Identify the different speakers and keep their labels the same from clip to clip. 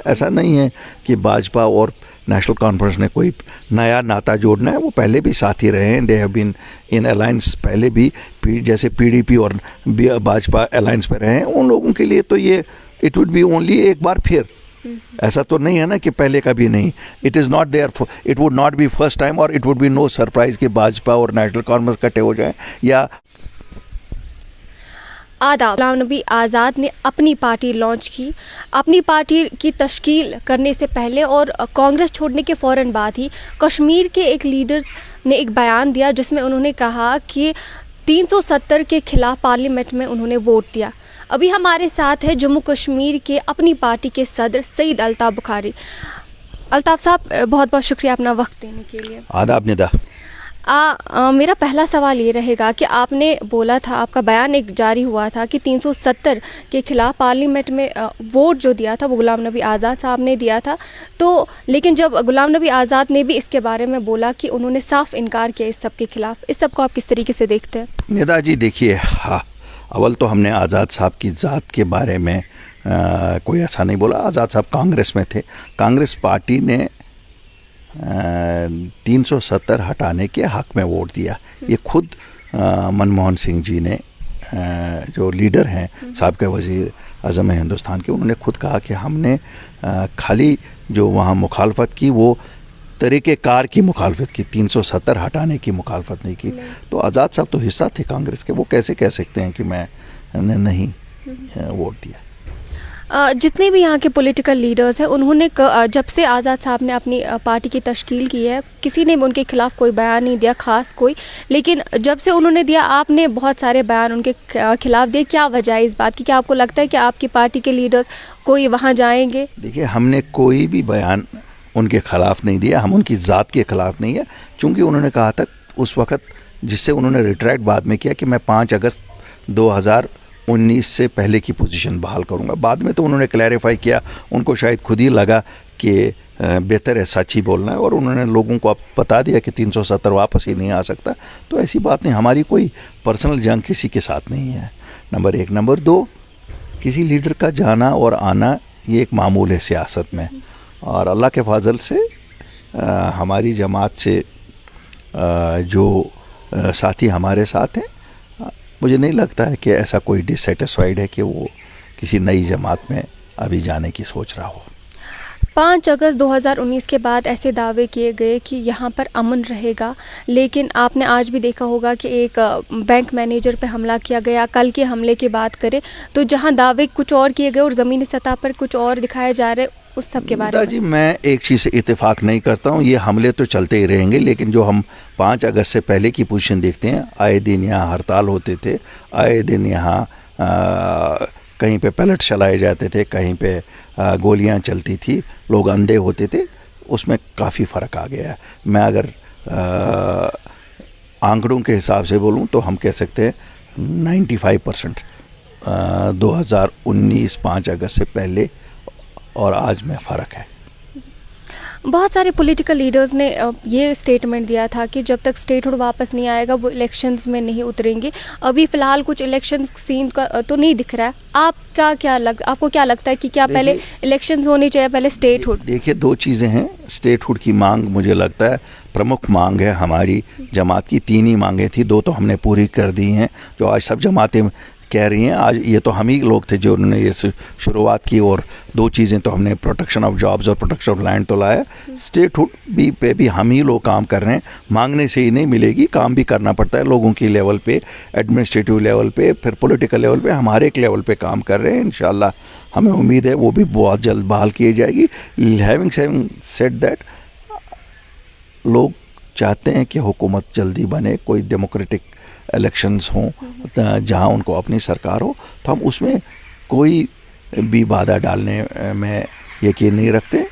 Speaker 1: ऐसा नहीं है कि भाजपा और नेशनल कॉन्फ्रेंस ने कोई नया नाता जोड़ना है, वो पहले भी साथी रहे हैं। They have been in alliance पहले भी, जैसे पीडीपी और भाजपा अलायंस पे रहे हैं। उन लोगों के लिए तो ये इट वुड बी ओनली एक बार फिर, ऐसा तो नहीं है ना कि पहले का भी नहीं। It is not there, it would not be first time और it would be no surprise कि भाजपा और नेशनल कॉन्फ्रेंस इकट्ठे हो जाएं। या
Speaker 2: आदाब, गुलाम नबी आज़ाद ने अपनी पार्टी लॉन्च की। अपनी पार्टी की तश्कील करने से पहले और कांग्रेस छोड़ने के फ़ौरन बाद ही कश्मीर के एक लीडर्स ने एक बयान दिया जिसमें उन्होंने कहा कि 370 के खिलाफ पार्लियामेंट में उन्होंने वोट दिया। अभी हमारे साथ है जम्मू कश्मीर के अपनी पार्टी के सदर सईद अल्ताफ़ बुखारी। अल्ताफ़ साहब, बहुत बहुत शुक्रिया अपना वक्त देने के लिए।
Speaker 1: आदाब निदा।
Speaker 2: मेरा पहला सवाल ये रहेगा कि आपने बोला था, आपका बयान एक जारी हुआ था कि 370 के खिलाफ पार्लियामेंट में वोट जो दिया था वो गुलाम नबी आज़ाद साहब ने दिया था। तो लेकिन जब गुलाम नबी आज़ाद ने भी इसके बारे में बोला कि उन्होंने साफ इनकार किया इस सब के खिलाफ, इस सब को आप किस तरीके से देखते हैं?
Speaker 1: निदा जी देखिए, हाँ, अव्वल तो हमने आज़ाद साहब की ज़ात के बारे में कोई ऐसा नहीं बोला। आज़ाद साहब कांग्रेस में थे, कांग्रेस पार्टी ने 370 हटाने के हक में वोट दिया। ये खुद मनमोहन सिंह जी ने, जो लीडर हैं साबिक़ वज़ीर आज़म हिंदुस्तान के, उन्होंने खुद कहा कि हमने खाली जो वहाँ मुखालफत की वो तरीक़ेकार की मुखालफत की, 370 हटाने की मुखालफत नहीं की। तो आज़ाद साहब तो हिस्सा थे कांग्रेस के, वो कैसे कह सकते हैं कि मैंने नहीं वोट दिया।
Speaker 2: जितने भी यहाँ के पॉलिटिकल लीडर्स हैं उन्होंने जब से आज़ाद साहब ने अपनी पार्टी की तश्कील की है, किसी ने भी उनके खिलाफ कोई बयान नहीं दिया ख़ास कोई, लेकिन जब से उन्होंने दिया आपने बहुत सारे बयान उनके खिलाफ दिए। क्या वजह है इस बात की? क्या आपको लगता है कि आपकी पार्टी के लीडर्स कोई वहाँ जाएंगे?
Speaker 1: देखिए, हमने कोई भी बयान उनके ख़िलाफ़ नहीं दिया, हम उनकी ज़ात के ख़िलाफ़ नहीं है। चूँकि उन्होंने कहा था उस वक़्त, जिससे उन्होंने रिट्रैक्ट बाद में किया कि मैं 5 अगस्त 2019 से पहले की पोजीशन बहाल करूंगा। बाद में तो उन्होंने क्लैरिफाई किया, उनको शायद खुद ही लगा कि बेहतर है सच ही बोलना है, और उन्होंने लोगों को अब बता दिया कि 370 वापस ही नहीं आ सकता। तो ऐसी बात नहीं, हमारी कोई पर्सनल जंग किसी के साथ नहीं है, नंबर 1। नंबर 2, किसी लीडर का जाना और आना ये एक मामूल है सियासत में, और अल्लाह के फजल से हमारी जमात से जो साथी हमारे साथ हैं, मुझे नहीं लगता है कि ऐसा कोई डिससेटिस्फाइड है कि वो किसी नई जमात में अभी जाने की सोच रहा हो।
Speaker 2: 5 अगस्त 2019 के बाद ऐसे दावे किए गए कि यहाँ पर अमन रहेगा, लेकिन आपने आज भी देखा होगा कि एक बैंक मैनेजर पे हमला किया गया। कल के हमले की बात करें तो जहाँ दावे कुछ और किए गए और ज़मीनी सतह पर कुछ और दिखाया जा रहा है, उस सब के बारे में।
Speaker 1: जी, मैं एक चीज़ से इत्तेफाक नहीं करता हूँ, ये हमले तो चलते ही रहेंगे, लेकिन जो हम 5 अगस्त से पहले की पोजीशन देखते हैं, आए दिन यहाँ हड़ताल होते थे, आए दिन यहाँ कहीं पे पैलेट चलाए जाते थे, कहीं पे गोलियां चलती थी, लोग अंधे होते थे, उसमें काफ़ी फ़र्क आ गया है। मैं अगर आंकड़ों के हिसाब से बोलूं तो हम कह सकते हैं 95% 2019 5 अगस्त से पहले और आज में फ़र्क है।
Speaker 2: बहुत सारे पॉलिटिकल लीडर्स ने ये स्टेटमेंट दिया था कि जब तक स्टेटहुड वापस नहीं आएगा वो इलेक्शंस में नहीं उतरेंगे। अभी फ़िलहाल कुछ इलेक्शन सीन का तो नहीं दिख रहा है। आपको क्या लगता है कि क्या पहले इलेक्शंस होने चाहिए, पहले स्टेटहुड?
Speaker 1: देखिए, 2 चीज़ें हैं। स्टेटहुड की मांग मुझे लगता है प्रमुख मांग है हमारी जमात की। 3 ही मांगें थी, 2 तो हमने पूरी कर दी हैं, जो आज सब जमातें कह रही हैं। आज ये तो हम ही लोग थे जो उन्होंने ये शुरुआत की, और 2 चीज़ें तो हमने प्रोटेक्शन ऑफ जॉब्स और प्रोटेक्शन ऑफ लैंड तो लाया। स्टेटहुड पे भी हम ही लोग काम कर रहे हैं। मांगने से ही नहीं मिलेगी, काम भी करना पड़ता है लोगों की लेवल पे, एडमिनिस्ट्रेटिव लेवल पे, फिर पॉलिटिकल लेवल पे, हमारे एक लेवल पे काम कर रहे हैं। इंशाल्लाह हमें उम्मीद है वो भी बहुत जल्द बहाल की जाएगी। हैविंग सेड दैट, लोग चाहते हैं कि हुकूमत जल्दी बने, कोई डेमोक्रेटिक इलेक्शंस हों जहां उनको अपनी सरकार हो, तो हम उसमें कोई भी बाधा डालने में यकीन नहीं रखते।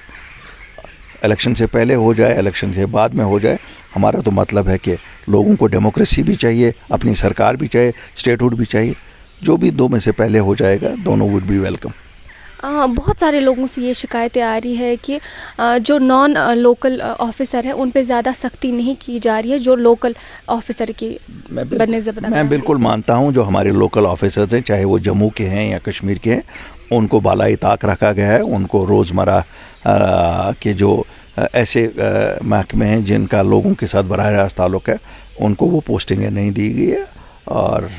Speaker 1: इलेक्शन से पहले हो जाए, इलेक्शन से बाद में हो जाए, हमारा तो मतलब है कि लोगों को डेमोक्रेसी भी चाहिए, अपनी सरकार भी चाहिए, स्टेटहुड भी चाहिए। जो भी 2 में से पहले हो जाएगा, दोनों वुड बी वेलकम।
Speaker 2: बहुत सारे लोगों से ये शिकायतें आ रही है कि जो नॉन लोकल ऑफिसर है उन पे ज़्यादा सख्ती नहीं की जा रही है, जो लोकल ऑफिसर की बनने से।
Speaker 1: मैं बिल्कुल मानता हूँ जो हमारे लोकल ऑफिसर्स हैं, चाहे वो जम्मू के हैं या कश्मीर के हैं, उनको बालाई ताक रखा गया है। उनको रोज़मर्रा के जो ऐसे महकमे हैं जिनका लोगों के साथ बराह रास्त ताल्लुक़ है, उनको वो पोस्टिंगें नहीं दी गई है। और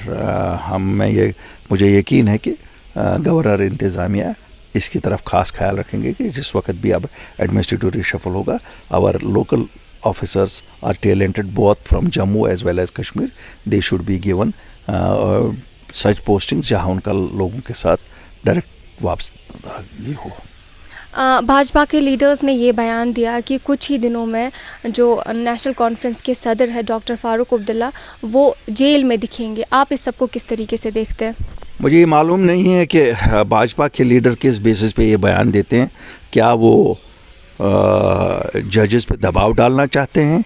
Speaker 1: मुझे यकीन है कि गवर्नर इंतज़ामिया इसकी तरफ ख़ास ख्याल रखेंगे कि जिस वक्त भी अब एडमिनिस्ट्रेटिव रिशफल होगा, our local officers are talented both from Jammu as well as Kashmir. They should be given such postings जहाँ उनका लोगों के साथ डायरेक्ट वापस ये हो।
Speaker 2: भाजपा के लीडर्स ने ये बयान दिया कि कुछ ही दिनों में जो नेशनल कॉन्फ्रेंस के सदर है डॉक्टर फारूक अब्दुल्ला, वो जेल में दिखेंगे। आप इस सबको किस तरीके से देखते हैं?
Speaker 1: मुझे ये मालूम नहीं है कि भाजपा के लीडर किस बेसिस पे ये बयान देते हैं। क्या वो जजेस पे दबाव डालना चाहते हैं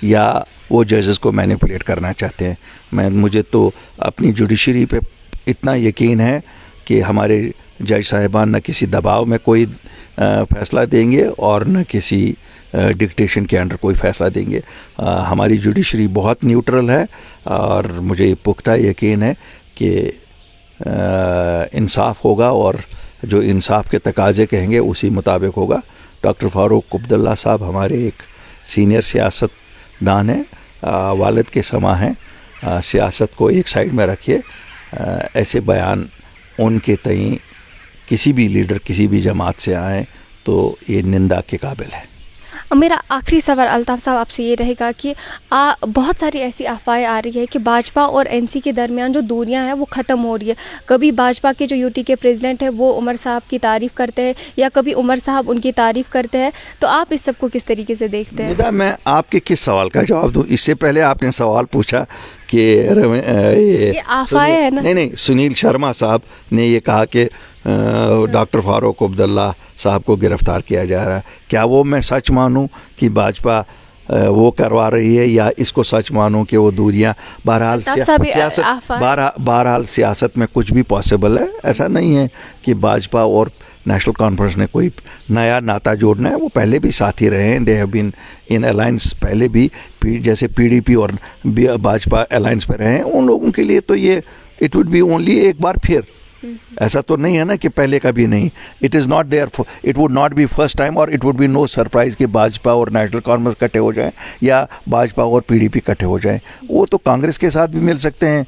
Speaker 1: या वो जजेस को मैनिपुलेट करना चाहते हैं? मुझे तो अपनी जुडिशरी पे इतना यकीन है कि हमारे जज साहिबान न किसी दबाव में कोई फ़ैसला देंगे और न किसी डिक्टेशन के अंडर कोई फ़ैसला देंगे। हमारी जुडिशरी बहुत न्यूट्रल है और मुझे पुख्ता यकीन है कि इंसाफ होगा और जो इंसाफ के तकाजे कहेंगे उसी मुताबिक होगा। डॉक्टर फारूक अब्दुल्ला साहब हमारे एक सीनियर सियासतदान हैं, वालिद के समा हैं। सियासत को एक साइड में रखिए। ऐसे बयान उनके तई किसी भी लीडर किसी भी जमात से आए तो ये निंदा के काबिल है।
Speaker 2: मेरा आखिरी सवाल अल्ताफ़ साहब आपसे ये रहेगा कि बहुत सारी ऐसी अफवाहें आ रही है कि भाजपा और एनसी के दरमियान जो दूरियां हैं वो ख़त्म हो रही है। कभी भाजपा के जो यूटी के प्रेसिडेंट है वो उमर साहब की तारीफ़ करते हैं या कभी उमर साहब उनकी तारीफ़ करते हैं, तो आप इस सब को किस तरीके से देखते हैं?
Speaker 1: निदा, मैं आपके किस सवाल का जवाब दूँ? इससे पहले आपने सवाल पूछा कि ये
Speaker 2: अफवाहें है ना।
Speaker 1: नहीं, सुनील शर्मा साहब ने ये कहा कि डॉक्टर फारूक अब्दुल्ला साहब को गिरफ्तार किया जा रहा है। क्या वो मैं सच मानूं कि भाजपा वो करवा रही है या इसको सच मानूं कि वो दूरियां? बहरहाल सियासत में कुछ भी पॉसिबल है। ऐसा नहीं है कि भाजपा और नेशनल कॉन्फ्रेंस ने कोई नया नाता जोड़ना है। वो पहले भी साथी रहे हैं। They have been in alliance पहले भी, जैसे पीडीपी और भाजपा अलायंस पे रहे हैं। उन लोगों के लिए तो ये इट वुड बी ओनली एक बार फिर। ऐसा तो नहीं है ना कि पहले कभी नहीं। It is not there, it would not be first time और it would be no surprise कि भाजपा और नेशनल कॉन्फ्रेंस इकट्ठे हो जाएं या भाजपा और पीडीपी इकट्ठे हो जाएं। वो तो कांग्रेस के साथ भी मिल सकते हैं,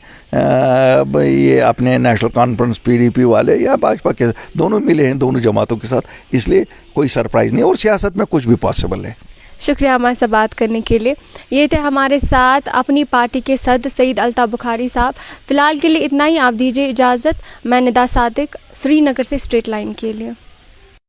Speaker 1: ये अपने नेशनल कॉन्फ्रेंस पीडीपी वाले या भाजपा के, दोनों मिले हैं दोनों जमातों के साथ। इसलिए कोई सरप्राइज़ नहीं और सियासत में कुछ भी पॉसिबल है।
Speaker 2: शुक्रिया हमारे साथ बात करने के लिए। ये थे हमारे साथ अपनी पार्टी के सदर सईद अल्ताफ़ बुखारी साहब। फ़िलहाल के लिए इतना ही, आप दीजिए इजाज़त। मैं निदा सादिक, श्रीनगर से स्ट्रेट लाइन के लिए।